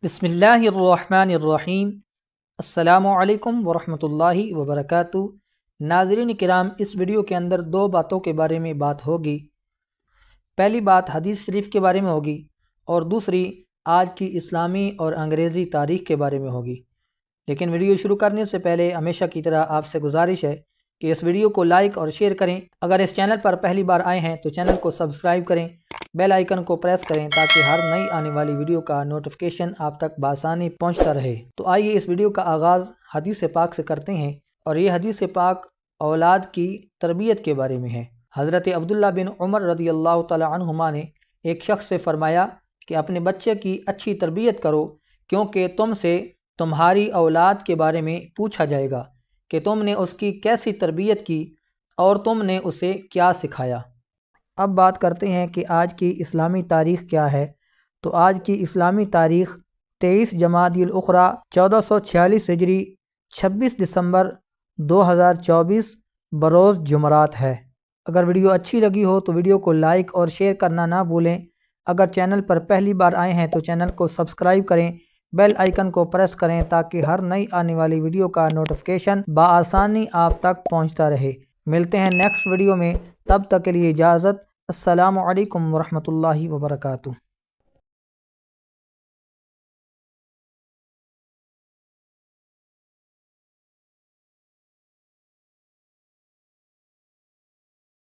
بسم اللہ الرحمن الرحیم۔ السلام علیکم ورحمۃ اللہ وبرکاتہ۔ ناظرین کرام، اس ویڈیو کے اندر دو باتوں کے بارے میں بات ہوگی۔ پہلی بات حدیث شریف کے بارے میں ہوگی اور دوسری آج کی اسلامی اور انگریزی تاریخ کے بارے میں ہوگی۔ لیکن ویڈیو شروع کرنے سے پہلے ہمیشہ کی طرح آپ سے گزارش ہے کہ اس ویڈیو کو لائک اور شیئر کریں۔ اگر اس چینل پر پہلی بار آئے ہیں تو چینل کو سبسکرائب کریں، بیل آئیکن کو پریس کریں تاکہ ہر نئی آنے والی ویڈیو کا نوٹیفیکیشن آپ تک بآسانی پہنچتا رہے۔ تو آئیے اس ویڈیو کا آغاز حدیث پاک سے کرتے ہیں، اور یہ حدیث پاک اولاد کی تربیت کے بارے میں ہے۔ حضرت عبداللہ بن عمر رضی اللہ تعالی عنہما نے ایک شخص سے فرمایا کہ اپنے بچے کی اچھی تربیت کرو، کیونکہ تم سے تمہاری اولاد کے بارے میں پوچھا جائے گا کہ تم نے اس کی کیسی تربیت کی اور تم نے اسے کیا سکھایا۔ اب بات کرتے ہیں کہ آج کی اسلامی تاریخ کیا ہے۔ تو آج کی اسلامی تاریخ 23 جمادی الاخری 1446 ہجری 26 دسمبر 2024 بروز جمعرات ہے۔ اگر ویڈیو اچھی لگی ہو تو ویڈیو کو لائک اور شیئر کرنا نہ بھولیں۔ اگر چینل پر پہلی بار آئے ہیں تو چینل کو سبسکرائب کریں، بیل آئیکن کو پریس کریں تاکہ ہر نئی آنے والی ویڈیو کا نوٹیفیکیشن بآسانی آپ تک پہنچتا رہے۔ ملتے ہیں نیکسٹ ویڈیو میں، تب تک کے لیے اجازت۔ السلام علیکم ورحمۃ اللہ وبرکاتہ۔